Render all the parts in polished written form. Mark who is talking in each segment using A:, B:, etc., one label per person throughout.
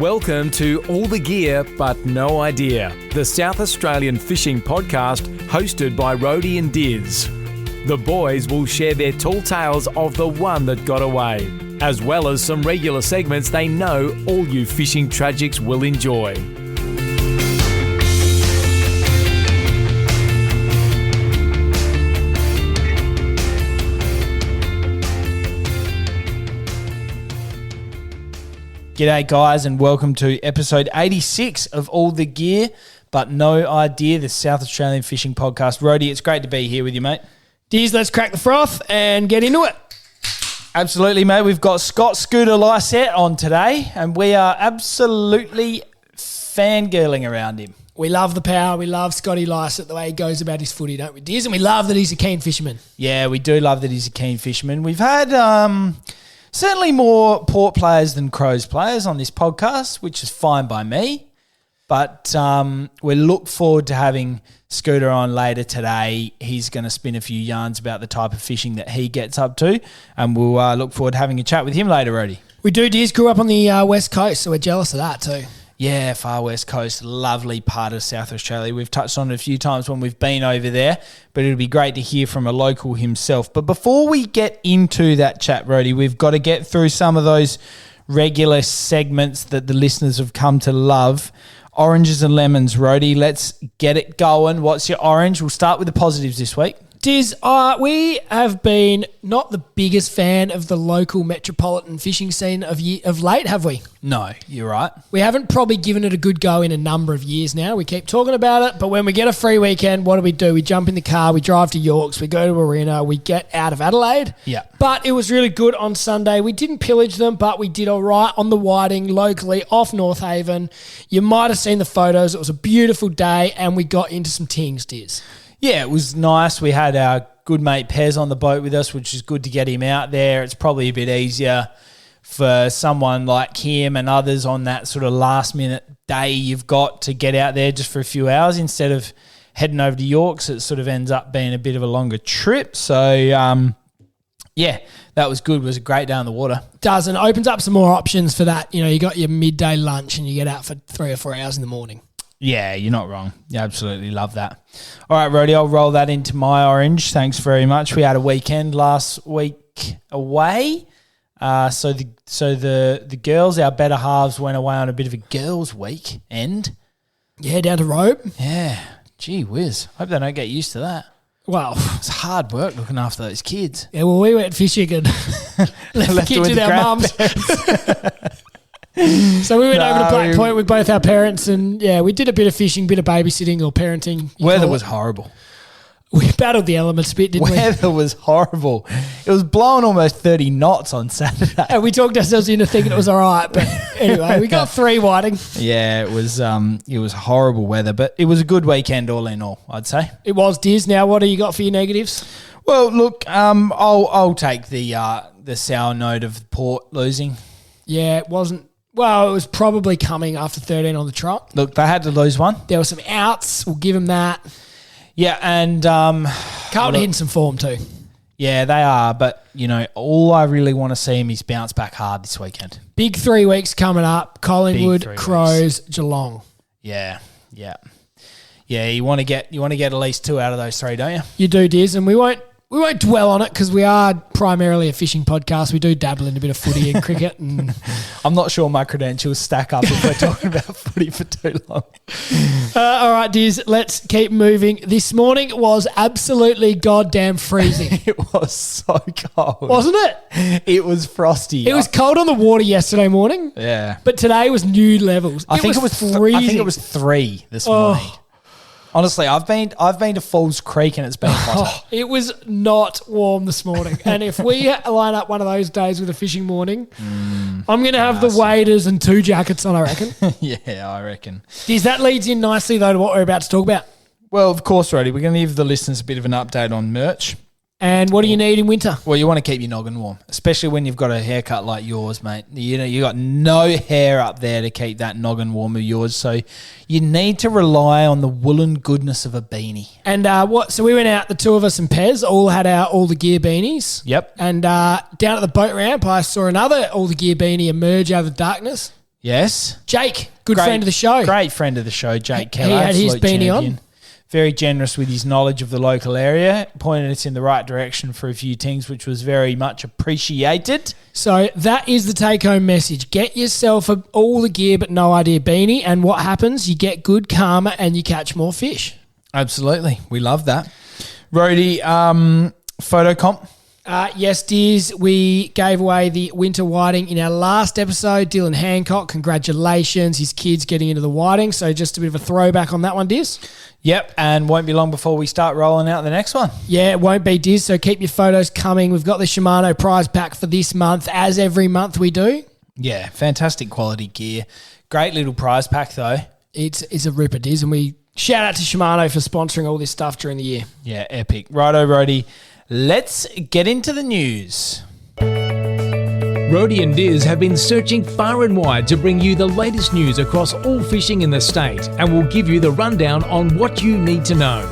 A: Welcome to All the Gear But No Idea, the South Australian fishing podcast hosted by Rhodey and Diz. The boys will share their tall tales of the one that got away, as well as some regular segments they know all you fishing tragics will enjoy.
B: G'day guys and welcome to episode 86 of All the Gear But No Idea, the South Australian fishing podcast. Rhodey, it's great to be here with you, mate.
C: Diz, let's crack the froth and get into it.
B: Absolutely, mate. We've got Scott Scooter Lycett on today and we are absolutely fangirling around him.
C: We love the power. We love Scotty Lycett, the way he goes about his footy, don't we, Diz? And we love that he's a keen fisherman.
B: Yeah, we do love that he's a keen fisherman. We've had certainly more Port players than Crows players on this podcast, which is fine by me. But we look forward to having Scooter on later today. He's going to spin a few yarns about the type of fishing that he gets up to, and we'll look forward to having a chat with him later, Rhodey.
C: We do. Diz grew up on the West Coast, so we're jealous of that too.
B: Yeah, far West Coast, lovely part of South Australia. We've touched on it a few times when we've been over there, but it'll be great to hear from a local himself. But before we get into that chat, Rhodey, we've got to get through some of those regular segments that the listeners have come to love. Oranges and lemons, Rhodey. Let's get it going. What's your orange? We'll start with the positives this week.
C: Diz, we have been not the biggest fan of the local metropolitan fishing scene of late, have we?
B: No, you're right.
C: We haven't probably given it a good go in a number of years now. We keep talking about it, but when we get a free weekend, what do? We jump in the car, we drive to Yorks, we go to Arena, we get out of Adelaide.
B: Yeah.
C: But it was really good on Sunday. We didn't pillage them, but we did all right on the whiting locally off North Haven. You might have seen the photos. It was a beautiful day, and we got into some tings, Diz.
B: Yeah, it was nice. We had our good mate Pez on the boat with us, which is good to get him out there. It's probably a bit easier for someone like him and others on that sort of last-minute day you've got to get out there just for a few hours instead of heading over to Yorks. It sort of ends up being a bit of a longer trip. So, yeah, that was good. It was a great day on the water.
C: It does, and it opens up some more options for that. You know, you got your midday lunch and you get out for 3 or 4 hours in the morning.
B: Yeah, you're not wrong. You absolutely love that. All right, Rhodey, I'll roll that into my orange. Thanks very much. We had a weekend last week away. So the girls, our better halves, went away on a bit of a girls' weekend.
C: Yeah, down to Robe.
B: Yeah. Gee whiz. Hope they don't get used to that.
C: Well,
B: it's hard work looking after those kids.
C: Yeah, well, we went fishing and left the kids with our mums. So we went over to Black Point with both our parents and, yeah, we did a bit of fishing, bit of babysitting or parenting.
B: Weather was horrible.
C: We battled the elements a bit, didn't we?
B: Weather was horrible. It was blowing almost 30 knots on Saturday.
C: And we talked ourselves into thinking it was all right. But anyway, we got 3 whiting.
B: Yeah, it was horrible weather, but it was a good weekend all in all, I'd say.
C: It was, Diz. Now, what do you got for your negatives?
B: Well, look, I'll take the sour note of Port losing.
C: Yeah, it wasn't. Well, it was probably coming after 13 on the trot.
B: Look, they had to lose one.
C: There were some outs. We'll give them that.
B: Yeah, and
C: Carlton hitting some form too.
B: Yeah, they are. But, you know, all I really want to see him is bounce back hard this weekend.
C: Big 3 weeks coming up. Collingwood, Crows, Geelong.
B: Yeah. You want to get at least 2 out of those 3, don't you?
C: You do, Diz, and we won't dwell on it because we are primarily a fishing podcast. We do dabble in a bit of footy and cricket. And
B: I'm not sure my credentials stack up if we're talking about footy for too long.
C: All right, Diz, let's keep moving. This morning was absolutely goddamn freezing.
B: It was so cold.
C: Wasn't it?
B: It was frosty.
C: It was cold on the water yesterday morning.
B: Yeah.
C: But today was new levels.
B: I think it was
C: freezing.
B: I think it was 3 this morning. Honestly, I've been to Falls Creek and it's been hotter.
C: It was not warm this morning. And if we line up one of those days with a fishing morning, I'm going to have the waders and 2 jackets on, I reckon.
B: Yeah, I reckon.
C: Diz, that leads in nicely, though, to what we're about to talk about.
B: Well, of course, Rhodey, we're going to give the listeners a bit of an update on merch.
C: And what do you need in winter?
B: Well, you want to keep your noggin warm, especially when you've got a haircut like yours, mate. You know, you got no hair up there to keep that noggin warm of yours, so you need to rely on the woolen goodness of a beanie.
C: And so we went out, the 2 of us and Pez, all had our All the Gear beanies.
B: Yep.
C: And down at the boat ramp, I saw another All the Gear beanie emerge out of the darkness.
B: Yes.
C: Jake, friend of the show.
B: Great friend of the show, Jake Keller.
C: He had his
B: absolute
C: beanie
B: champion.
C: on.
B: Very generous with his knowledge of the local area, pointed us in the right direction for a few things, which was very much appreciated.
C: So that is the take-home message. Get yourself all the gear but no idea beanie, and what happens? You get good karma and you catch more fish.
B: Absolutely. We love that. Rody, photo comp.
C: Yes, Diz, we gave away the winter whiting in our last episode. Dylan Hancock, congratulations. His kid's getting into the whiting, so just a bit of a throwback on that one, Diz.
B: Yep, and won't be long before we start rolling out the next one.
C: Yeah, it won't be, Diz, so keep your photos coming. We've got the Shimano prize pack for this month, as every month we do.
B: Yeah, fantastic quality gear. Great little prize pack, though.
C: It's a ripper, Diz, and we shout out to Shimano for sponsoring all this stuff during the year.
B: Yeah, epic. Righto, Rody. Let's get into the news.
A: Rody and Diz have been searching far and wide to bring you the latest news across all fishing in the state, and will give you the rundown on what you need to know.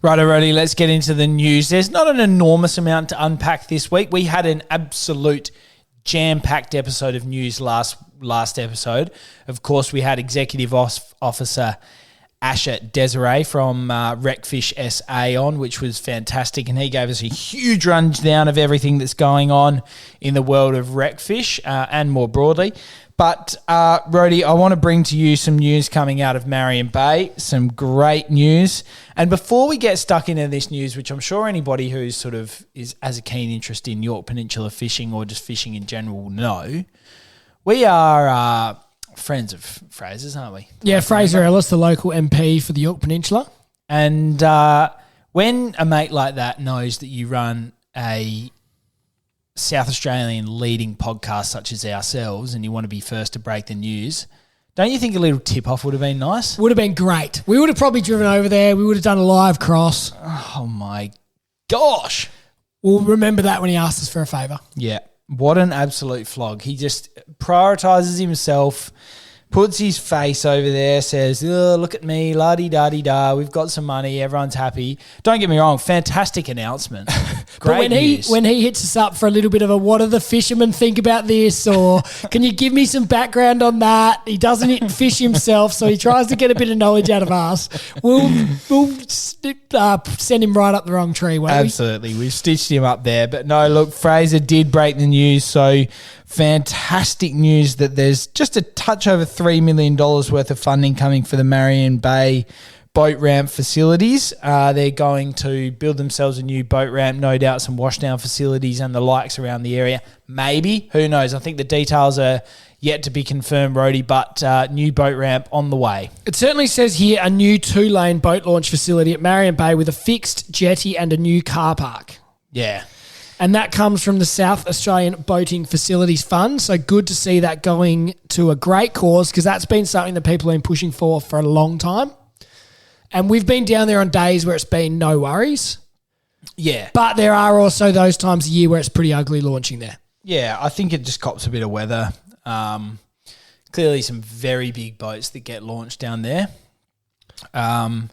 B: Righto, Rody, let's get into the news. There's not an enormous amount to unpack this week. We had an absolute jam-packed episode of news last episode. Of course, we had Executive Officer Asher Desiree from Wreckfish SA on, which was fantastic, and he gave us a huge rundown of everything that's going on in the world of wreckfish and more broadly. But, Rody, I want to bring to you some news coming out of Marion Bay, some great news. And before we get stuck into this news, which I'm sure anybody who's sort of has a keen interest in York Peninsula fishing or just fishing in general will know, we are friends of Fraser's, aren't we?
C: Yeah, Fraser Ellis, the local MP for the York Peninsula.
B: And when a mate like that knows that you run a South Australian leading podcast such as ourselves and you want to be first to break the news, don't you think a little tip-off would have been nice?
C: Would have been great. We would have probably driven over there. We would have done a live cross.
B: Oh, my gosh.
C: We'll remember that when he asks us for a favour.
B: Yeah. What an absolute flog. He just prioritises himself, puts his face over there, says, oh, look at me, la-di-da-di-da, we've got some money, everyone's happy. Don't get me wrong, fantastic announcement. Great news.
C: When he hits us up for a little bit of a what do the fishermen think about this, or can you give me some background on that? He doesn't fish himself, so he tries to get a bit of knowledge out of us. We'll send him right up the wrong tree, won't we?
B: Absolutely. We've stitched him up there. But no, look, Fraser did break the news, so fantastic news that there's just a touch over $3 million worth of funding coming for the Marion Bay boat ramp facilities. They're going to build themselves a new boat ramp, no doubt some washdown facilities and the likes around the area. Maybe, who knows? I think the details are yet to be confirmed, Rody, but new boat ramp on the way.
C: It certainly says here a new 2-lane boat launch facility at Marion Bay with a fixed jetty and a new car park.
B: Yeah.
C: And that comes from the South Australian Boating Facilities Fund. So good to see that going to a great cause, because that's been something that people have been pushing for a long time. And we've been down there on days where it's been no worries.
B: Yeah.
C: But there are also those times a year where it's pretty ugly launching there.
B: Yeah, I think it just cops a bit of weather. Clearly some very big boats that get launched down there. And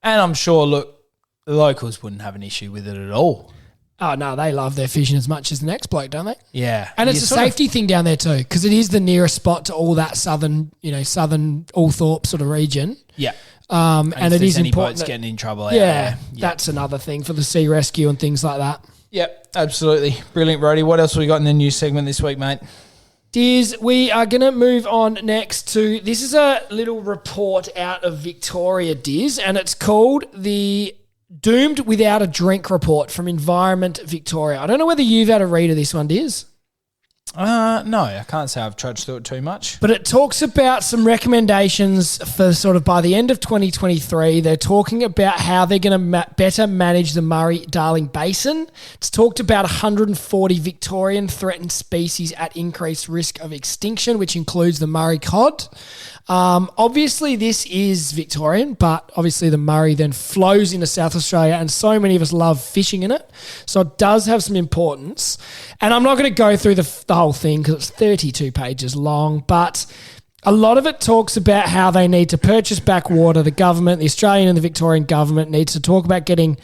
B: I'm sure, look, the locals wouldn't have an issue with it at all.
C: Oh, no, they love their fishing as much as the next bloke, don't they?
B: Yeah.
C: And it's a safety thing down there too, because it is the nearest spot to all that southern Althorpe sort of region.
B: Yeah.
C: And it is
B: any
C: important.
B: Boats getting in trouble.
C: Yeah, that's another thing for the sea rescue and things like that.
B: Yep, absolutely. Brilliant, Rody. What else have we got in the news segment this week, mate?
C: Diz, we are going to move on next to, this is a little report out of Victoria, Diz, and it's called the Doomed Without a Drink report from Environment Victoria. I don't know whether you've had a read of this one, Diz.
B: No, I can't say I've trudged through it too much.
C: But it talks about some recommendations for sort of by the end of 2023. They're talking about how they're going to better manage the Murray Darling Basin. It's talked about 140 Victorian threatened species at increased risk of extinction, which includes the Murray cod. Obviously, this is Victorian, but obviously the Murray then flows into South Australia, and so many of us love fishing in it. So it does have some importance. And I'm not going to go through the whole thing because it's 32 pages long, but a lot of it talks about how they need to purchase back water. The government, the Australian and the Victorian government needs to talk about getting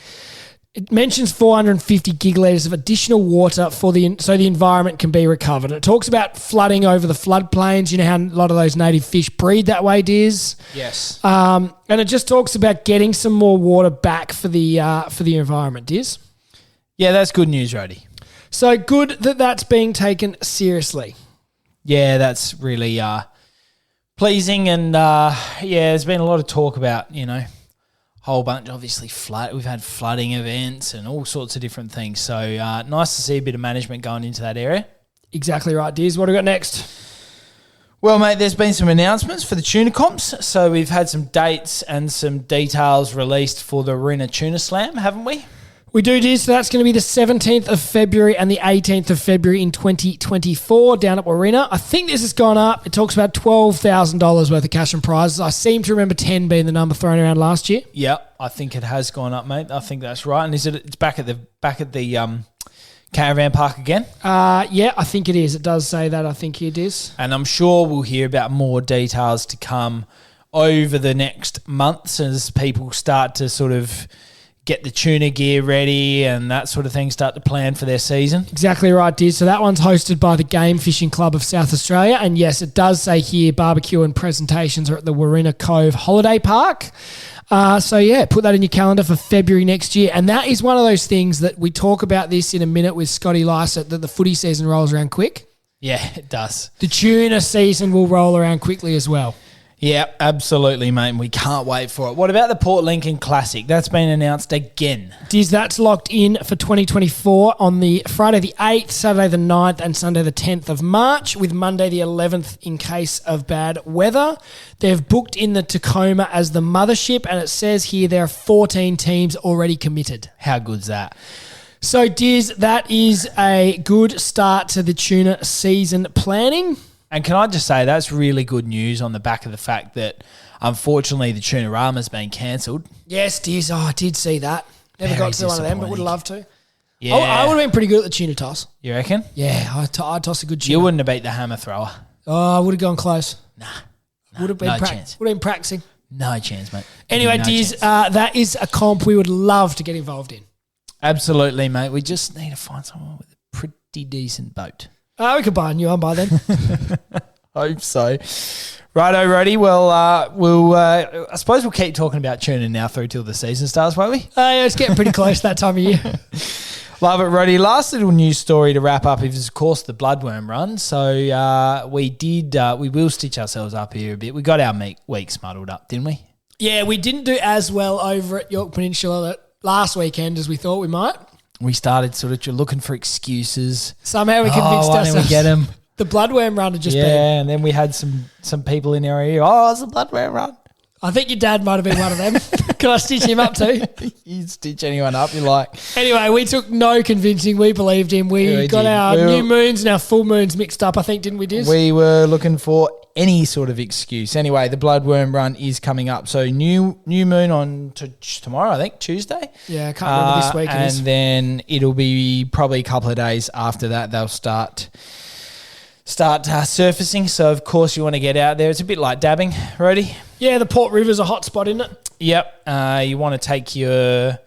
C: It mentions 450 gigalitres of additional water so the environment can be recovered. It talks about flooding over the floodplains. You know how a lot of those native fish breed that way, Diz?
B: Yes.
C: And it just talks about getting some more water back for the environment, Diz.
B: Yeah, that's good news, Rody.
C: So good that's being taken seriously.
B: Yeah, that's really pleasing. And, there's been a lot of talk about, whole bunch, obviously, we've had flooding events and all sorts of different things. So nice to see a bit of management going into that area.
C: Exactly right, Diz. What do we got next?
B: Well, mate, there's been some announcements for the Tuna Comps. So we've had some dates and some details released for the Arena Tuna Slam, haven't we?
C: We do, Diz. So that's going to be the 17th of February and the 18th of February in 2024 down at Warina. I think this has gone up. It talks about $12,000 worth of cash and prizes. I seem to remember 10 being the number thrown around last year.
B: Yep, I think it has gone up, mate. I think that's right. And it's back at the caravan park again?
C: Yeah, I think it is. It does say that, I think it is.
B: And I'm sure we'll hear about more details to come over the next months as people start to sort of get the tuna gear ready and that sort of thing, start to plan for their season.
C: Exactly right, Diz. So that one's hosted by the Game Fishing Club of South Australia. And yes, it does say here barbecue and presentations are at the Warina Cove Holiday Park. Put that in your calendar for February next year. And that is one of those things that we talk about this in a minute with Scotty Lycett, that the footy season rolls around quick.
B: Yeah, it does.
C: The tuna season will roll around quickly as well.
B: Yeah, absolutely, mate. And we can't wait for it. What about the Port Lincoln Classic? That's been announced again.
C: Diz, that's locked in for 2024 on the Friday the 8th, Saturday the 9th and Sunday the 10th of March, with Monday the 11th in case of bad weather. They've booked in the Tacoma as the mothership, and it says here there are 14 teams already committed.
B: How good's that?
C: So, Diz, that is a good start to the tuna season planning.
B: And can I just say that's really good news on the back of the fact that, unfortunately, the Tuna-Rama's been cancelled.
C: Yes, Diz. Oh, I did see that. Never got to one of them, but would have loved to.
B: Yeah.
C: I would have been pretty good at the tuna toss.
B: You reckon?
C: Yeah, I'd toss a good tuna.
B: You wouldn't have beat the hammer thrower.
C: Oh, I would have gone close.
B: Nah,
C: would have been
B: chance.
C: Would have been practicing.
B: No chance, mate.
C: Anyway, Diz, that is a comp we would love to get involved in.
B: Absolutely, mate. We just need to find someone with a pretty decent boat.
C: We could buy a new one by then.
B: Hope so. Righto, Roddy. Well, I suppose we'll keep talking about tuna now through till the season starts, won't we?
C: Yeah, it's getting pretty close that time of year.
B: Love it, Roddy. Last little news story to wrap up is, of course, the bloodworm run. So we will stitch ourselves up here a bit. We got our weeks muddled up, didn't we? Yeah,
C: we didn't do as well over at York Peninsula last weekend as we thought we might.
B: We started sort of looking for excuses.
C: Somehow we convinced
B: ourselves. Why didn't we get them?
C: The bloodworm run had just been.
B: Yeah, and then we had some people in our ear. Oh, it's a bloodworm run.
C: I think your dad might have been one of them. Can I stitch him up too?
B: You stitch anyone up you like.
C: Anyway, we took no convincing. We believed him. We got our new moons and our full moons mixed up, I think, didn't we, Diz?
B: We were looking for any sort of excuse. Anyway, the bloodworm run is coming up. So new moon on tomorrow, I think, Tuesday.
C: Yeah, I can't remember this week.
B: And then it'll be probably a couple of days after that they'll start surfacing. So, of course, you want to get out there. It's a bit like dabbing, Rody.
C: Yeah, the Port River's a hot spot, isn't it?
B: Yep. You want to take your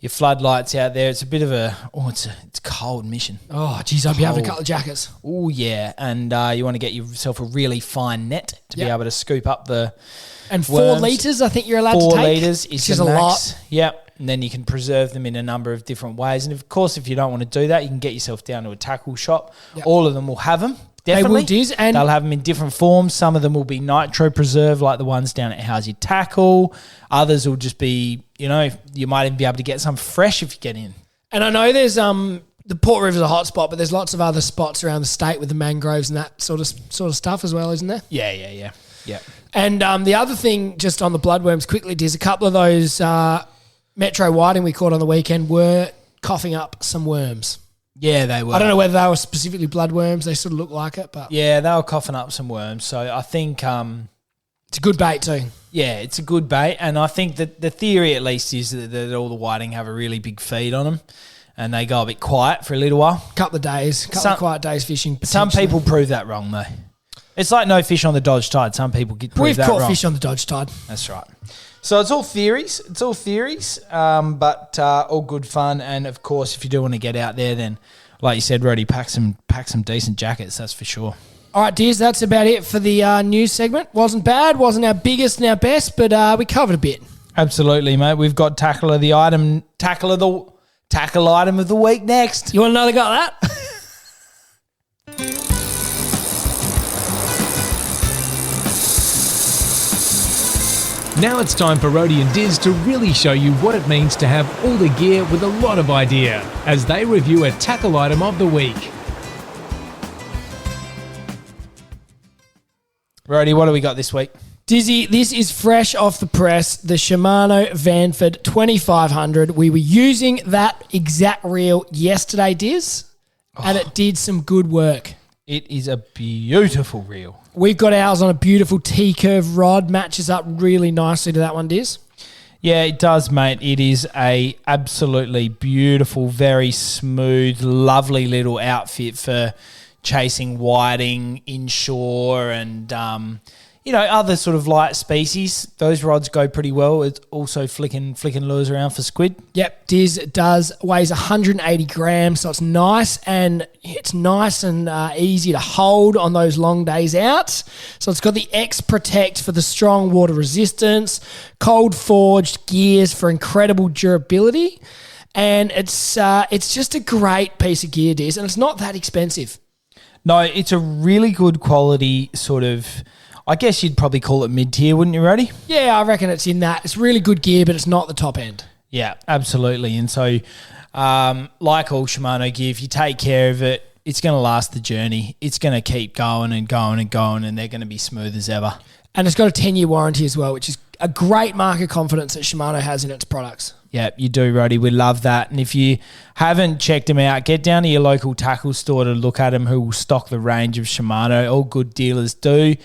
B: floodlights out there. It's a bit of it's a cold mission.
C: Oh, geez, I'd be having a couple of jackets.
B: Oh, yeah. And you want to get yourself a really fine net to be able to scoop up the
C: And 4
B: worms.
C: litres, I think you're allowed to take.
B: 4 litres is
C: a
B: the max.
C: lot.
B: Yep. And then you can preserve them in a number of different ways. And, of course, if you don't want to do that, you can get yourself down to a tackle shop. Yep. All of them will have them. Definitely.
C: They will, Diz, and
B: they'll have them in different forms. Some of them will be nitro preserved, like the ones down at How's Your Tackle. Others will just be, you might even be able to get some fresh if you get in.
C: And I know there's the Port River's a hot spot, but there's lots of other spots around the state with the mangroves and that sort of stuff as well, isn't there?
B: Yeah.
C: And the other thing, just on the bloodworms quickly, Diz, a couple of those metro whiting we caught on the weekend were coughing up some worms.
B: Yeah, they were.
C: I don't know whether they were specifically bloodworms. They sort of look like it, but
B: yeah, they were coughing up some worms. So I think
C: it's a good bait too.
B: Yeah, it's a good bait, and I think that the theory at least is that all the whiting have a really big feed on them, and they go a bit quiet for a little while.
C: Couple of quiet days fishing.
B: Some people prove that wrong though. It's like no fish on the Dodge Tide. Some people prove that wrong.
C: We've caught fish on the Dodge Tide.
B: That's right. So it's all theories. But all good fun. And, of course, if you do want to get out there, then, like you said, Rody, pack some decent jackets, that's for sure.
C: All right, Diz, that's about it for the news segment. Wasn't bad, wasn't our biggest and our best, but we covered a bit.
B: Absolutely, mate. We've got tackle item of the week next.
C: You want another go at that?
A: Now it's time for Rody and Diz to really show you what it means to have all the gear with a lot of idea as they review a tackle item of the week.
B: Rody, what do we got this week?
C: Dizzy, this is fresh off the press, the Shimano Vanford 2500. We were using that exact reel yesterday, Diz, and it did some good work.
B: It is a beautiful reel.
C: We've got ours on a beautiful T-curve rod, matches up really nicely to that one, Diz.
B: Yeah, it does, mate. It is a absolutely beautiful, very smooth, lovely little outfit for chasing whiting inshore and other sort of light species. Those rods go pretty well. It's also flicking lures around for squid.
C: Yep, Diz does. Weighs 180 grams, so it's nice and easy to hold on those long days out. So it's got the X Protect for the strong water resistance, cold forged gears for incredible durability, and it's just a great piece of gear, Diz, and it's not that expensive.
B: No, it's a really good quality sort of. I guess you'd probably call it mid-tier, wouldn't you, Rody?
C: Yeah, I reckon it's in that. It's really good gear, but it's not the top end.
B: Yeah, absolutely. And so, like all Shimano gear, if you take care of it, it's going to last the journey. It's going to keep going and going and going, and they're going to be smooth as ever.
C: And it's got a 10-year warranty as well, which is a great mark of confidence that Shimano has in its products.
B: Yeah, you do, Rody. We love that. And if you haven't checked them out, get down to your local tackle store to look at them, who will stock the range of Shimano. All good dealers do.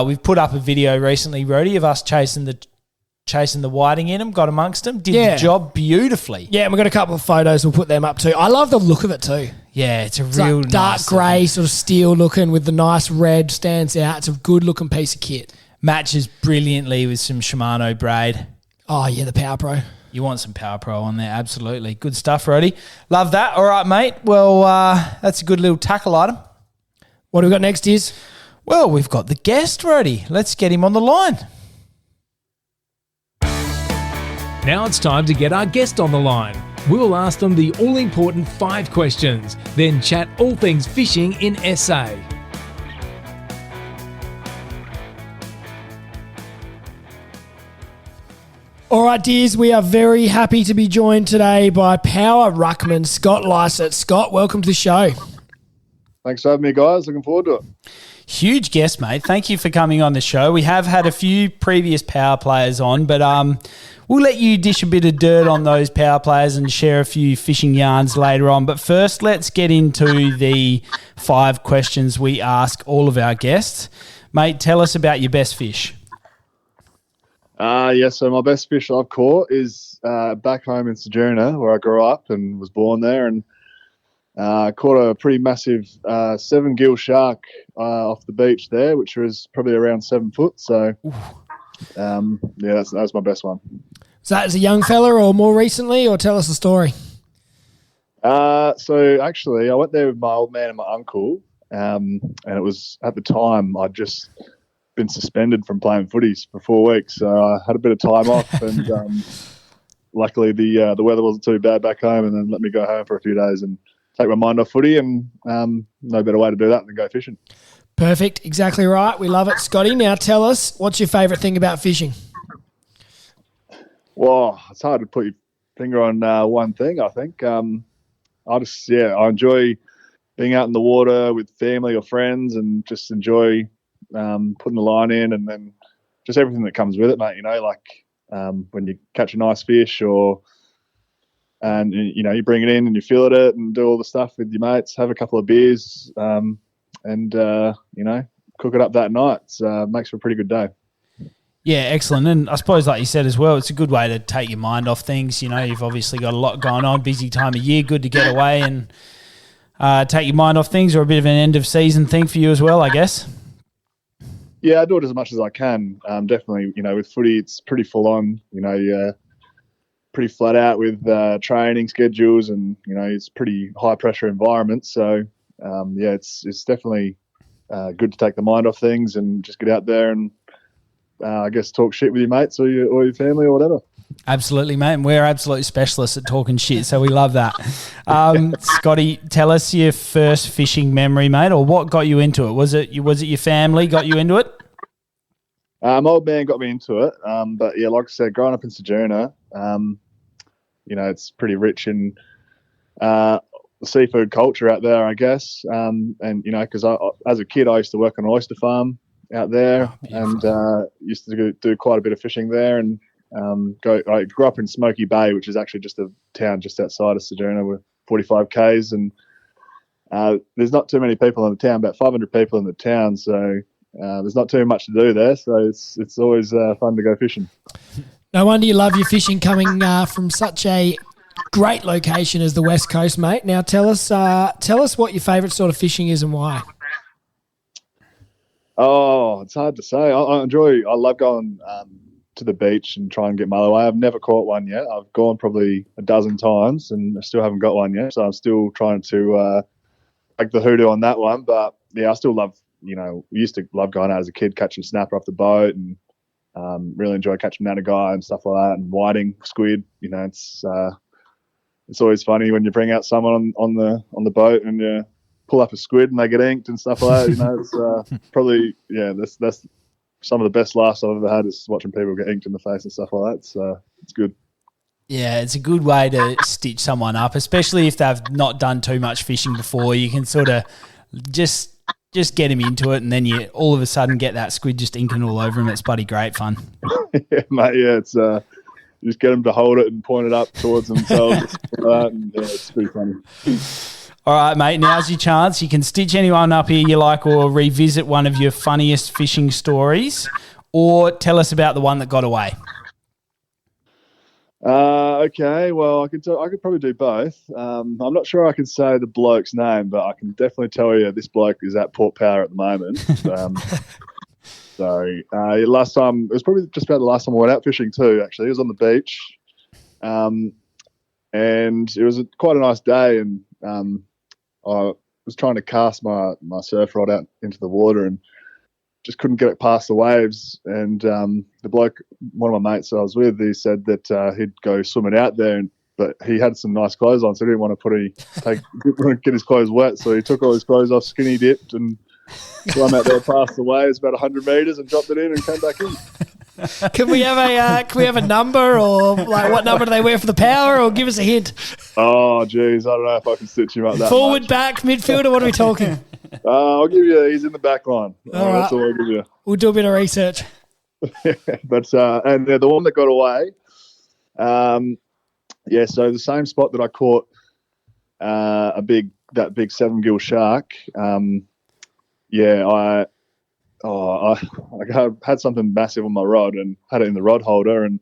B: We've put up a video recently, Rody, of us chasing the whiting in them, got amongst them, did the job beautifully.
C: Yeah, and we've got a couple of photos. We'll put them up too. I love the look of it too.
B: Yeah, it's
C: Real like dark
B: nice
C: grey, sort of steel looking with the nice red stands out. It's a good looking piece of kit.
B: Matches brilliantly with some Shimano braid.
C: Oh, yeah, the Power Pro.
B: You want some Power Pro on there, absolutely. Good stuff, Rody. Love that. All right, mate. Well, that's a good little tackle item.
C: What do we got next, Diz?
B: Well, we've got the guest, Rody. Let's get him on the line.
A: Now it's time to get our guest on the line. We'll ask them the all-important 5 questions, then chat all things fishing in SA.
C: All right, Diz, we are very happy to be joined today by power ruckman Scott Lycett. Scott, welcome to the show.
D: Thanks for having me, guys. Looking forward to it.
B: Huge guest, mate. Thank you for coming on the show. We have had a few previous power players on, but we'll let you dish a bit of dirt on those power players and share a few fishing yarns later on. But first, let's get into the 5 questions we ask all of our guests. Mate, tell us about your best fish.
D: So my best fish I've caught is back home in Sojourner, where I grew up and was born there, and caught a pretty massive 7-gill shark off the beach there, which was probably around 7 foot. So, that's my best one.
C: So that as a young fella or more recently, or tell us the story?
D: So actually, I went there with my old man and my uncle, and it was at the time I'd just been suspended from playing footies for 4 weeks, so I had a bit of time off, and luckily the weather wasn't too bad back home, and then let me go home for a few days and take my mind off footy, and no better way to do that than go fishing.
C: Perfect, exactly right. We love it, Scotty. Now tell us, what's your favourite thing about fishing?
D: Well, it's hard to put your finger on one thing, I think. I enjoy being out in the water with family or friends, and just enjoy putting the line in, and then just everything that comes with it, mate. When you catch a nice fish, you bring it in and you fillet it and do all the stuff with your mates, have a couple of beers, and cook it up that night. So makes for a pretty good day.
B: Yeah, excellent. And I suppose, like you said as well, it's a good way to take your mind off things. You've obviously got a lot going on, busy time of year, good to get away and take your mind off things, or a bit of an end of season thing for you as well, I guess.
D: Yeah, I do it as much as I can. Definitely, with footy, it's pretty full on. You're pretty flat out with training schedules, and it's pretty high pressure environment. So, it's definitely good to take the mind off things and just get out there and I guess talk shit with your mates or your family or whatever.
B: Absolutely, mate. And we're absolute specialists at talking shit, so we love that. Scotty, tell us your first fishing memory, mate, or what got you into it? Was it your family got you into it?
D: My old man got me into it, but yeah, like I said, growing up in Sojourner, it's pretty rich in seafood culture out there, I guess. And because as a kid, I used to work on an oyster farm out there, and used to do quite a bit of fishing there, and I grew up in Smoky Bay, which is actually just a town just outside of Sojourner with 45 k's, and there's not too many people in the town, about 500 people in the town, so there's not too much to do there, so it's always fun to go fishing.
C: No wonder you love your fishing coming from such a great location as the West Coast, mate. Now tell us what your favourite sort of fishing is and why.
D: Oh, it's hard to say. I love going to the beach and try and get mulloway. I've never caught one yet. I've gone probably a dozen times and I still haven't got one yet. So I'm still trying to make the hoodoo on that one. But yeah, I still love, we used to love going out as a kid, catching snapper off the boat, and really enjoy catching natterguy and stuff like that, and whiting, squid. It's always funny when you bring out someone on the boat and you pull up a squid and they get inked and stuff like that. It's probably, that's some of the best laughs I've ever had, is watching people get inked in the face and stuff like that. So it's good.
B: Yeah, it's a good way to stitch someone up, especially if they've not done too much fishing before. You can sort of just get them into it, and then you all of a sudden get that squid just inking all over them. It's bloody great fun.
D: Yeah, mate. Yeah, it's you just get them to hold it and point it up towards themselves. And, it's pretty funny.
B: All right, mate, now's your chance. You can stitch anyone up here you like, or revisit one of your funniest fishing stories, or tell us about the one that got away.
D: Okay, well, I could probably do both. I'm not sure I can say the bloke's name, but I can definitely tell you this bloke is at Port Power at the moment. Last time, it was probably just about the last time I went out fishing too, actually. It was on the beach. And it was quite a nice day, and I was trying to cast my surf rod out into the water and just couldn't get it past the waves. And the bloke, one of my mates that I was with, he said that he'd go swimming out there, but he had some nice clothes on, so he didn't want to get his clothes wet. So he took all his clothes off, skinny dipped, and swam out there past the waves about 100 metres and dropped it in and came back in.
C: Can we have a number, or like what number do they wear for the power, or give us a hint?
D: Oh, geez, I don't know if I can stitch him up that
C: Forward,
D: much.
C: back, midfielder, what are we talking?
D: I'll give you, he's in the back line.
C: All right.
D: That's all I'll give you.
C: We'll do a bit of research.
D: But the one that got away, so the same spot that I caught that big 7-gill shark, I had something massive on my rod and had it in the rod holder, and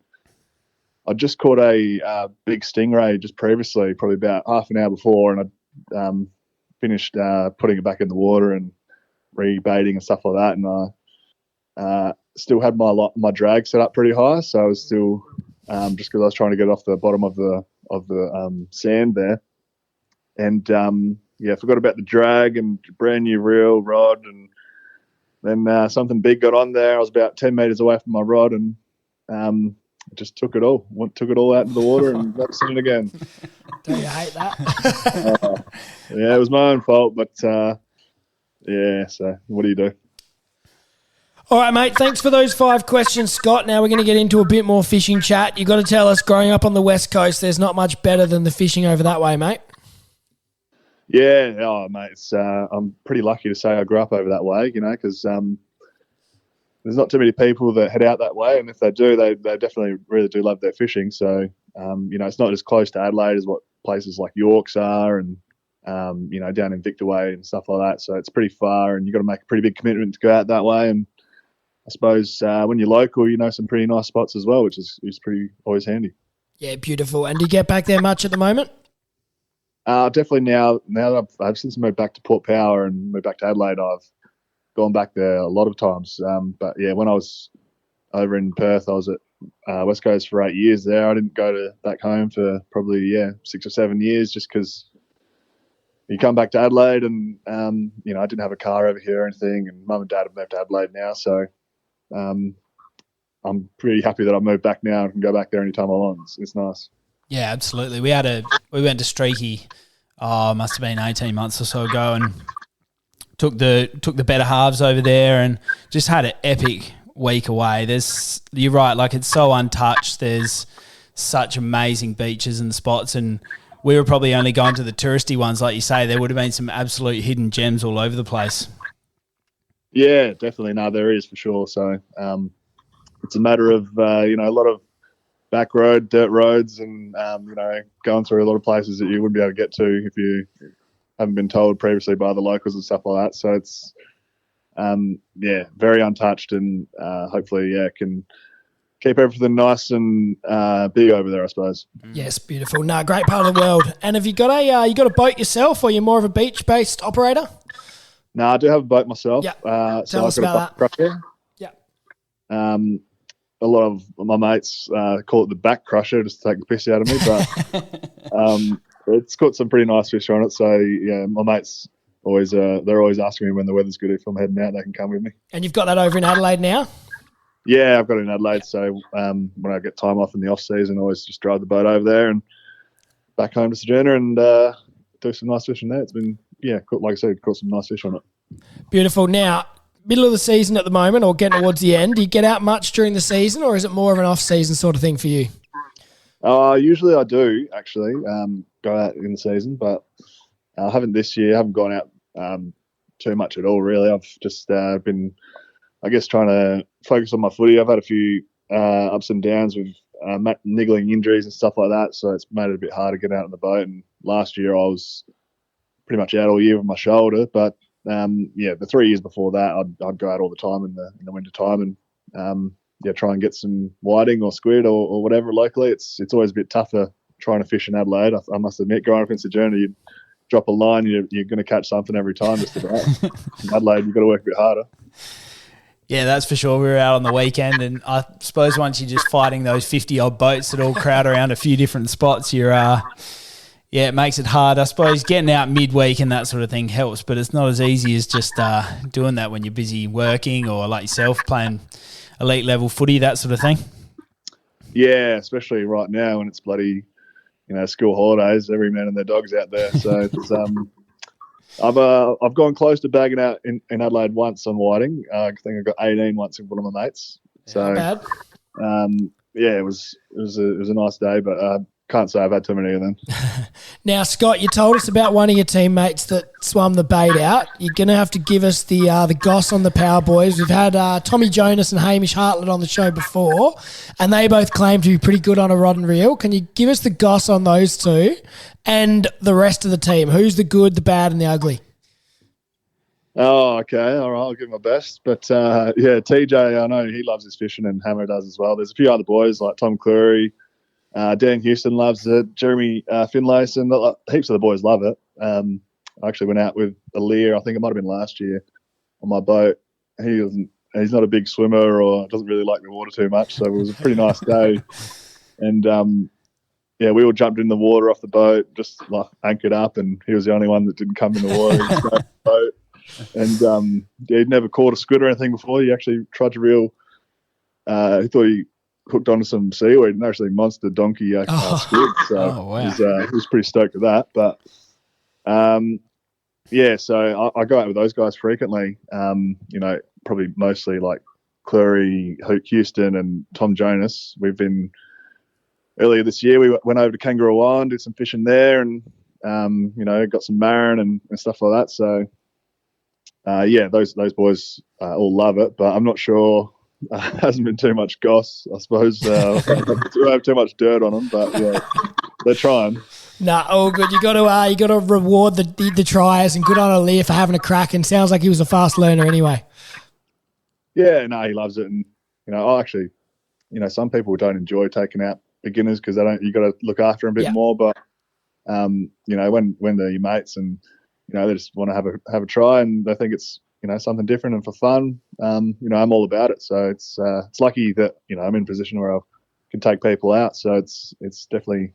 D: I just caught a big stingray just previously, probably about half an hour before, and I finished putting it back in the water and rebaiting and stuff like that, and I still had my drag set up pretty high, so I was still just because I was trying to get off the bottom of the sand there, and forgot about the drag and brand new reel, rod, and then something big got on there. I was about 10 metres away from my rod, and just took it all out into the water and never seen it again.
C: Don't you hate that?
D: It was my own fault, but so what do you do?
C: All right, mate, thanks for those 5 questions, Scott. Now we're going to get into a bit more fishing chat. You've got to tell us, growing up on the West Coast, there's not much better than the fishing over that way, mate.
D: Yeah, mate, I'm pretty lucky to say I grew up over that way, because there's not too many people that head out that way, and if they do, they definitely really do love their fishing. So, it's not as close to Adelaide as what places like Yorks are, and down in Victor Way and stuff like that. So it's pretty far, and you've got to make a pretty big commitment to go out that way. And I suppose when you're local, some pretty nice spots as well, which is pretty always handy.
C: Yeah, beautiful. And do you get back there much at the moment?
D: Definitely now that I've since moved back to Port Power and moved back to Adelaide, I've gone back there a lot of times. But yeah, when I was over in Perth, I was at West Coast for 8 years there. I didn't go back home for probably 6 or 7 years, just because you come back to Adelaide and I didn't have a car over here or anything, and Mum and Dad have moved to Adelaide now, so I'm pretty happy that I've moved back now and can go back there anytime I want. It's nice.
B: Yeah, absolutely. We went to Streaky, must have been 18 months or so ago, and took the better halves over there and just had an epic week away. You're right, like it's so untouched. There's such amazing beaches and spots, and we were probably only going to the touristy ones, like you say. There would have been some absolute hidden gems all over the place.
D: Yeah, definitely. No, there is for sure. So it's a matter of a lot of back road, dirt roads, and going through a lot of places that you wouldn't be able to get to if you haven't been told previously by the locals and stuff like that. So it's very untouched, and hopefully can keep everything nice and big over there, I suppose.
C: Yes, beautiful. No, great part of the world. And have you got a boat yourself, or you're more of a beach-based operator?
D: No, I do have a boat myself.
C: Yeah. Tell us about that.
D: Crusher.
C: Yeah.
D: A lot of my mates call it the back crusher, just to take the piss out of me, but it's got some pretty nice fish on it. So yeah, my mates they're always asking me when the weather's good, if I'm heading out, they can come with me.
C: And you've got that over in Adelaide now?
D: Yeah, I've got it in Adelaide. So when I get time off in the off season, I always just drive the boat over there and back home to Sojourner and do some nice fishing there. It's been like I said, caught some nice fish on it.
C: Beautiful. Now, middle of the season at the moment, or getting towards the end, do you get out much during the season, or is it more of an off-season sort of thing for you?
D: Usually I do, actually, go out in the season, but I haven't this year. I haven't gone out too much at all, really. I've just been, I guess, trying to focus on my footy. I've had a few ups and downs with niggling injuries and stuff like that, so it's made it a bit hard to get out on the boat. And last year I was pretty much out all year with my shoulder, but the 3 years before that, I'd go out all the time in the winter time and try and get some whiting or squid or whatever locally. It's always a bit tougher trying to fish in Adelaide. I must admit, growing up in Sojourner, you drop a line, you're going to catch something every time just about. In Adelaide, you've got to work a bit harder.
B: Yeah, that's for sure. We were out on the weekend, and I suppose once you're just fighting those 50-odd boats that all crowd around a few different spots, it makes it hard. I suppose getting out midweek and that sort of thing helps, but it's not as easy as just doing that when you're busy working or, like yourself, playing elite level footy, that sort of thing. Yeah,
D: especially right now when it's bloody, school holidays. Every man and their dog's out there. So it's, I've gone close to bagging out in Adelaide once on whiting. I think I got 18 once with one of my mates. So
C: bad.
D: It was a nice day, but can't say I've had too many of them.
C: Now, Scott, you told us about one of your teammates that swum the bait out. You're going to have to give us the goss on the Power Boys. We've had Tommy Jonas and Hamish Hartlett on the show before, and they both claim to be pretty good on a rod and reel. Can you give us the goss on those two and the rest of the team? Who's the good, the bad, and the ugly?
D: Oh, okay. All right, I'll give my best. But, TJ, I know he loves his fishing, and Hammer does as well. There's a few other boys like Tom Cleary, Dan Houston loves it. Jeremy Finlayson, heaps of the boys love it. I actually went out with Aaliyah, I think it might have been last year, on my boat. He's not a big swimmer or doesn't really like the water too much, so it was a pretty nice day. And we all jumped in the water off the boat, just like anchored up, and he was the only one that didn't come in the water. He stayed on the boat. And he'd never caught a squid or anything before. He actually tried to reel. He thought he hooked onto some seaweed and actually monster donkey squid. So
B: wow.
D: he was pretty stoked with that. But so I go out with those guys frequently. Probably mostly like Cleary, Houston, and Tom Jonas. We've been earlier this year. We went over to Kangaroo Island, did some fishing there, and got some marron and stuff like that. So those boys all love it. But I'm not sure. Hasn't been too much goss, I suppose. I have too much dirt on them, but they're trying.
C: Nah, all good. You got to reward the tryers, and good on Aaliyah for having a crack. And sounds like he was a fast learner anyway. Yeah,
D: no, he loves it, and some people don't enjoy taking out beginners because you got to look after them a bit more. But when they're your mates and they just want to have a try, and they think it's something different and for fun, I'm all about it. So it's lucky that I'm in a position where I can take people out. So it's definitely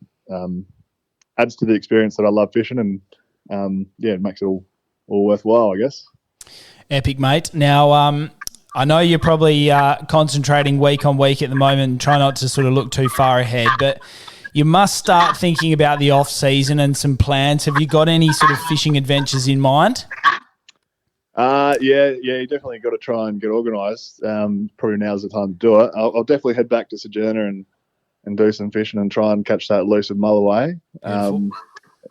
D: adds to the experience that I love fishing, and it makes it all worthwhile, I guess.
B: Epic, mate. Now, I know you're probably concentrating week on week at the moment and try not to sort of look too far ahead, but you must start thinking about the off season and some plans. Have you got any sort of fishing adventures in mind?
D: You definitely got to try and get organised. Probably now's the time to do it. I'll definitely head back to Sojourner and do some fishing and try and catch that lucid mulloway.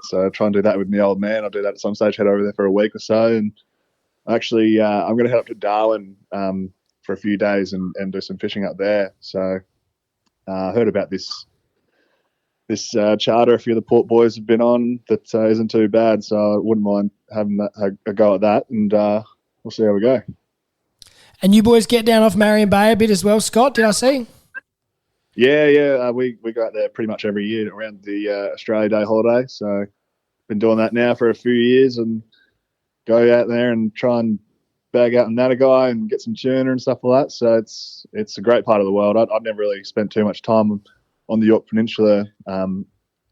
D: So try and do that with my old man. I'll do that at some stage, head over there for a week or so. And actually, I'm going to head up to Darwin for a few days and do some fishing up there. So I heard about this charter a few of the Port boys have been on that isn't too bad. So I wouldn't mind having a go at that, and we'll see how we go.
C: And you boys get down off Marion Bay a bit as well, Scott, did I see?
D: Yeah. We go out there pretty much every year around the Australia Day holiday. So been doing that now for a few years and go out there and try and bag out a natter and get some tuna and stuff like that. So it's a great part of the world. I'd never really spent too much time on the Yorke Peninsula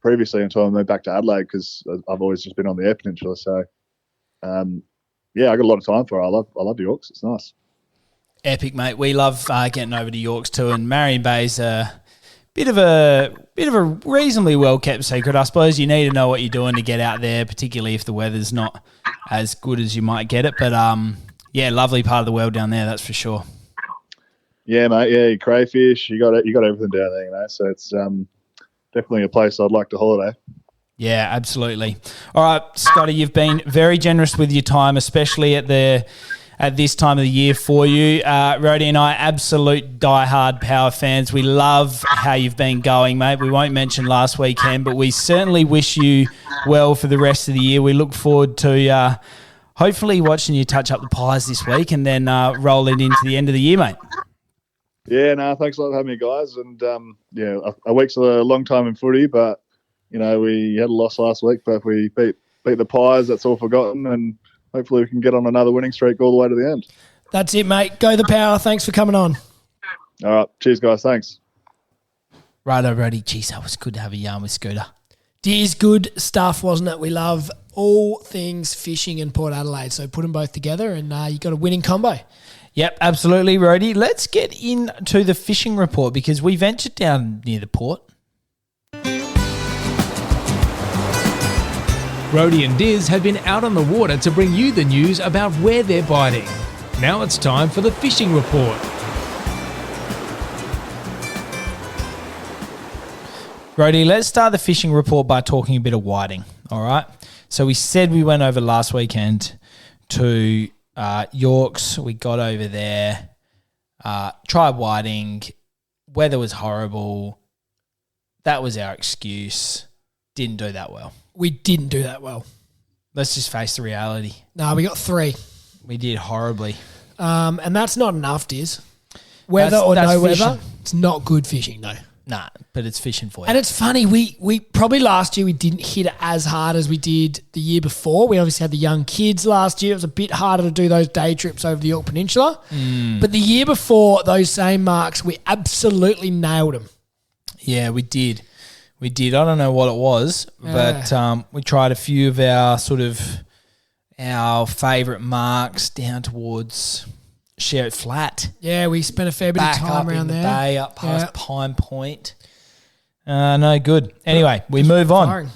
D: previously until I moved back to Adelaide, because I've always just been on the Eyre Peninsula. So, I got a lot of time for it. I love the Yorks. It's nice.
B: Epic, mate. We love getting over to Yorks too, and Marion Bay's a bit of a reasonably well kept secret. I suppose you need to know what you're doing to get out there, particularly if the weather's not as good as you might get it. But lovely part of the world down there, that's for sure.
D: Yeah, mate. Yeah, crayfish. You got everything down there, So it's definitely a place I'd like to holiday.
B: Yeah, absolutely. All right, Scotty, you've been very generous with your time, especially at this time of the year for you. Rhodey and I, absolute diehard power fans. We love how you've been going, mate. We won't mention last weekend, but we certainly wish you well for the rest of the year. We look forward to hopefully watching you touch up the pies this week and then roll it into the end of the year, mate.
D: Yeah, thanks a lot for having me, guys. And a week's a long time in footy, but we had a loss last week. But if we beat the Pies, that's all forgotten, and hopefully we can get on another winning streak all the way to the end.
C: That's it, mate. Go the power. Thanks for coming on.
D: All right, cheers, guys. Thanks.
B: Righto, Brody. Jeez, that was good to have a yarn with Scooter.
C: It is good stuff, wasn't it? We love all things fishing in Port Adelaide, so put them both together, and you got a winning combo.
B: Yep, absolutely, Rhodey. Let's get into the fishing report because we ventured down near the port.
A: Rhodey and Diz have been out on the water to bring you the news about where they're biting. Now it's time for the fishing report.
B: Rhodey, let's start the fishing report by talking a bit of whiting, all right? So we said we went over last weekend to Yorks. We got over there, tried whiting. Weather was horrible. That was our excuse. Didn't do that well.
C: We didn't do that well.
B: Let's just face the reality.
C: No, we got 3.
B: We did horribly.
C: And that's not enough, Diz. Weather or no weather, it's not good fishing, no.
B: Nah, but it's fishing for you.
C: And it's funny, we probably last year we didn't hit it as hard as we did the year before. We obviously had the young kids last year. It was a bit harder to do those day trips over the Yorke Peninsula. But the year before, those same marks, we absolutely nailed them.
B: Yeah, we did. I don't know what it was, but we tried a few of our favourite marks down towards Sherritt Flat.
C: Yeah, we spent a fair bit of time around there.
B: Back up in the bay, up past Pine Point. No good. Anyway, we move on.
C: Firing.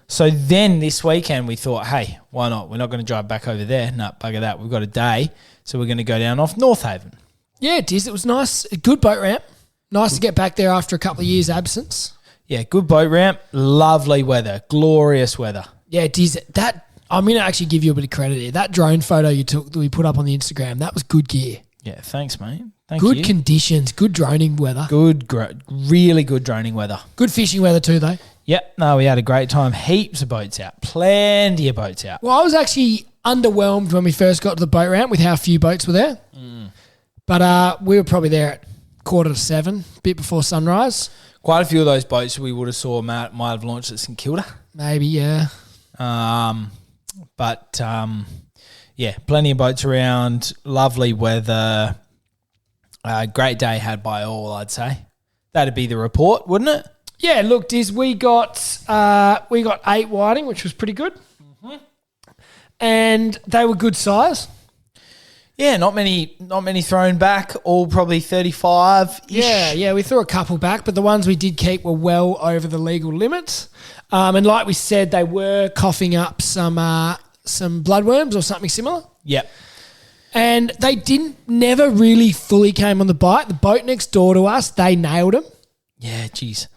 B: So then this weekend we thought, hey, why not? We're not going to drive back over there. No, bugger that. We've got a day, so we're going to go down off North Haven. Yeah,
C: it is. It was nice. A good boat ramp. Nice to get back there after a couple of years' absence.
B: Yeah, good boat ramp. Lovely weather. Glorious weather.
C: Yeah, it is. I'm going to actually give you a bit of credit here. That drone photo you took that we put up on the Instagram, that was good gear.
B: Yeah, thanks, mate. Thank you.
C: Good conditions, good droning weather.
B: Really good droning weather.
C: Good fishing weather too, though.
B: Yep. No, we had a great time. Heaps of boats out. Plenty of boats out.
C: Well, I was actually underwhelmed when we first got to the boat ramp with how few boats were there. But we were probably there at 6:45, a bit before sunrise.
B: Quite a few of those boats we would have saw might have launched at St Kilda.
C: Maybe, yeah.
B: Yeah, plenty of boats around, lovely weather, great day had by all, I'd say. That'd be the report, wouldn't it?
C: Yeah, look, Diz, we got 8 whiting, which was pretty good. Mm-hmm. And they were good size.
B: Yeah, not many thrown back, all probably 35-ish.
C: Yeah, we threw a couple back, but the ones we did keep were well over the legal limits. And like we said, they were coughing up some bloodworms or something similar.
B: Yep.
C: And they never really fully came on the bite. The boat next door to us, they nailed them.
B: Yeah, geez.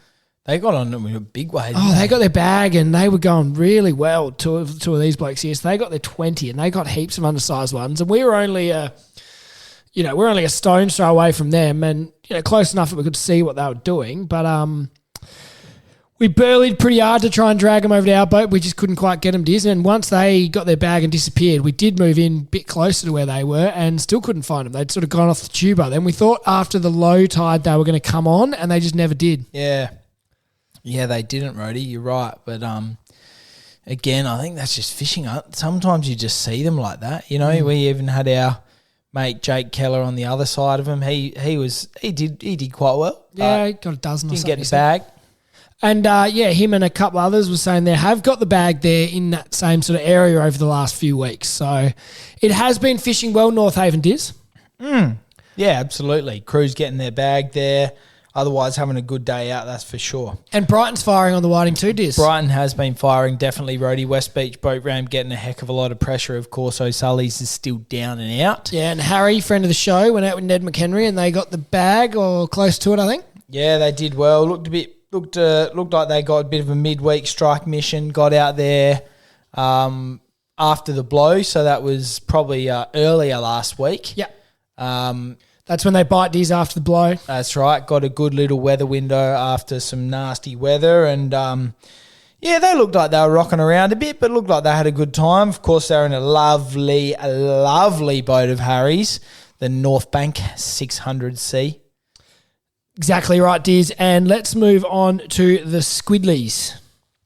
B: They got on them in a big way.
C: They got their bag and they were going really well. Two of these blokes here. So they got their 20 and they got heaps of undersized ones. And we were only a stone's throw away from them and, close enough that we could see what they were doing. But we burleyed pretty hard to try and drag them over to our boat. We just couldn't quite get them, Diz. And once they got their bag and disappeared, we did move in a bit closer to where they were and still couldn't find them. They'd sort of gone off the tuba. Then we thought after the low tide they were going to come on and they just never did.
B: Yeah. Yeah, they didn't, Rhodey. You're right. But again, I think that's just fishing. Sometimes you just see them like that. We even had our mate Jake Keller on the other side of him. He did quite well.
C: Yeah, he got a dozen or
B: didn't
C: something.
B: Get his bag.
C: And him and a couple others were saying they have got the bag there in that same sort of area over the last few weeks. So it has been fishing well, North Haven, Diz.
B: Yeah, absolutely. Crew's getting their bag there. Otherwise, having a good day out, that's for sure.
C: And Brighton's firing on the whiting too, Diz.
B: Brighton has been firing, definitely, Rhodey. West Beach boat ramp getting a heck of a lot of pressure. Of course, O'Sully's is still down and out.
C: Yeah, and Harry, friend of the show, went out with Ned McHenry and they got the bag or close to it, I think.
B: Yeah, they did well. Looked like they got a bit of a midweek strike mission, got out there after the blow, so that was probably earlier last week.
C: Yeah. That's when they bite Diz after the blow.
B: That's right. Got a good little weather window after some nasty weather. And, they looked like they were rocking around a bit, but looked like they had a good time. Of course, they're in a lovely boat of Harry's, the North Bank 600C.
C: Exactly right, Diz. And let's move on to the Squidleys.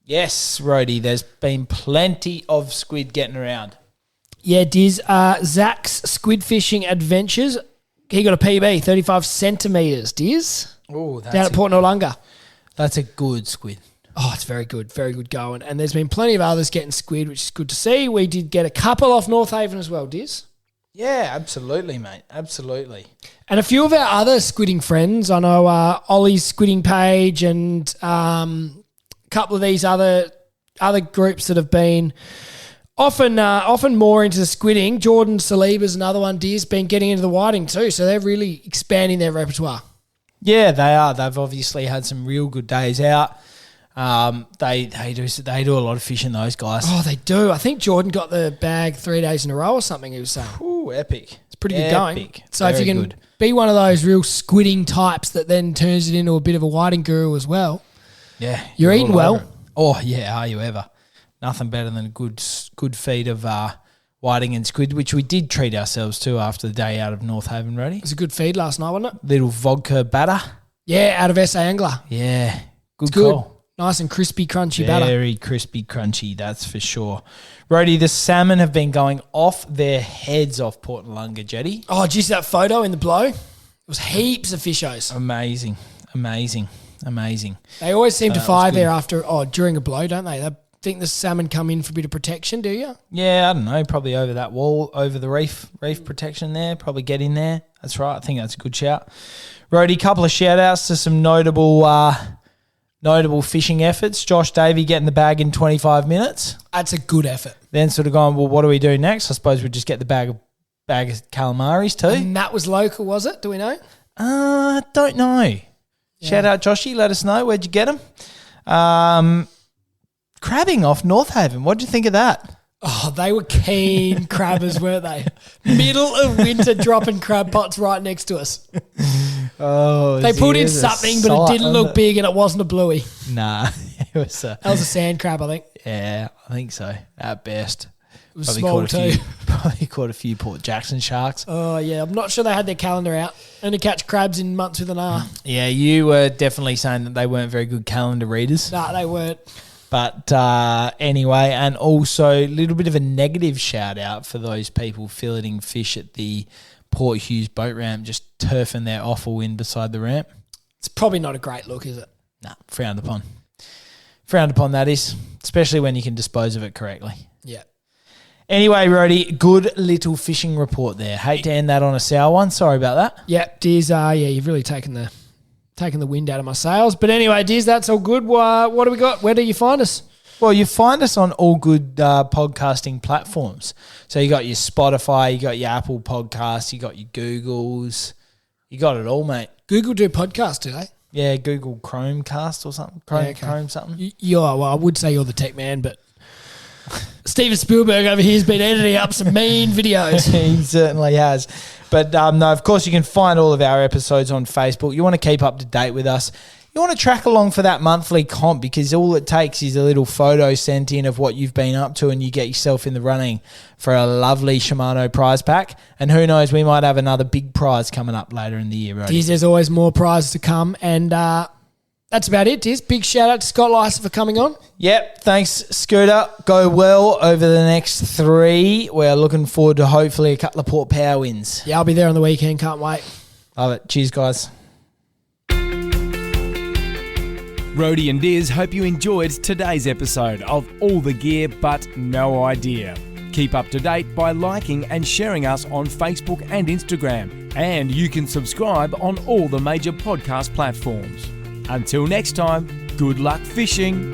B: Yes, Rhodey. There's been plenty of squid getting around.
C: Yeah, Diz. Zach's Squid Fishing Adventures. He got a PB, 35 centimetres, Diz.
B: Oh, that's
C: down at Port Adelaide.
B: That's a good squid.
C: Oh, it's very good going. And there's been plenty of others getting squid, which is good to see. We did get a couple off North Haven as well, Diz.
B: Yeah, absolutely, mate. Absolutely.
C: And a few of our other squidding friends, I know Ollie's squidding page and a couple of these other groups that have been often more into the squidding. Jordan Saliba's another one, Diz, been getting into the whiting too, so they're really expanding their repertoire.
B: Yeah, they are. They've obviously had some real good days out. They do a lot of fishing, those guys.
C: Oh, they do. I think Jordan got the bag 3 days in a row or something, he was saying.
B: Ooh, epic.
C: It's pretty good going. So
B: Very
C: if you can
B: good.
C: be one of those real squidding types that then turns it into a bit of a whiting guru as well.
B: Yeah.
C: You're eating
B: all
C: well.
B: over it. Oh, yeah, are you ever? Nothing better than a good feed of whiting and squid, which we did treat ourselves to after the day out of North Haven, Roddy.
C: It was a good feed last night, wasn't it?
B: Little vodka batter.
C: Yeah, out of SA Angler.
B: Yeah, good
C: Good.
B: call.
C: Nice and crispy, crunchy batter.
B: Very crispy, crunchy, that's for sure. Roddy, the salmon have been going off their heads off Port Adelaide jetty.
C: Oh, geez, that photo in the blow. It was heaps of fishos.
B: Amazing.
C: They always seem to fire
B: good.
C: there during a blow, don't they? They think the salmon come in for a bit of protection, do you?
B: Yeah, I don't know. Probably over that wall, over the reef protection there. Probably get in there. That's right. I think that's a good shout. Roddy, couple of shout outs to some notable fishing efforts. Josh Davey getting the bag in 25 minutes.
C: That's a good effort.
B: Then sort of going, well, what do we do next? I suppose we just get the bag of calamaris too.
C: And that was local, was it? Do we know?
B: Don't know. Yeah. Shout out Joshy. Let us know. Where'd you get them? Crabbing off North Haven. What do you think of that?
C: Oh, they were keen crabbers, weren't they? Middle of winter dropping crab pots right next to us.
B: Oh,
C: they put in something, but it didn't look big and it wasn't a bluey.
B: Nah, it was
C: that was a sand crab, I think.
B: Yeah, I think so. At best.
C: It was small too.
B: Probably caught a few Port Jackson sharks.
C: Oh, yeah. I'm not sure they had their calendar out. Only catch crabs in months with an R.
B: Yeah, you were definitely saying that they weren't very good calendar readers.
C: Nah, they weren't.
B: But anyway, and also a little bit of a negative shout out for those people filleting fish at the Port Hughes boat ramp, just turfing their offal in beside the ramp.
C: It's probably not a great look, is it?
B: Nah, frowned upon. Frowned upon, that is, especially when you can dispose of it correctly.
C: Yeah.
B: Anyway, Rhodey, good little fishing report there. Hate to end that on a sour one. Sorry about that.
C: Yeah, Diz, you've really taken the wind out of my sails. But anyway, Diz, that's all good. What do we got? Where do you find us?
B: Well, you find us on all good podcasting platforms. So you got your Spotify, you got your Apple Podcasts, you got your Googles. You got it all, mate.
C: Google do podcasts, do they?
B: Yeah, Google Chromecast or something. Chrome something.
C: Well, I would say you're the tech man, but Steven Spielberg over here has been editing up some mean videos.
B: He certainly has. But no, of course, you can find all of our episodes on Facebook. You want to keep up to date with us. You want to track along for that monthly comp, because all it takes is a little photo sent in of what you've been up to, and you get yourself in the running for a lovely Shimano prize pack. And who knows, we might have another big prize coming up later in the year, right?
C: Diz, there's always more prizes to come. And that's about it, Diz. Big shout out to Scott Lycett for coming on.
B: Yep, thanks, Scooter. Go well over the next 3. We're looking forward to hopefully a couple of Port Power wins.
C: Yeah, I'll be there on the weekend. Can't wait.
B: Love it. Cheers, guys.
A: Rhodey and Diz hope you enjoyed today's episode of All the Gear But No Idea. Keep up to date by liking and sharing us on Facebook and Instagram. And you can subscribe on all the major podcast platforms. Until next time, good luck fishing.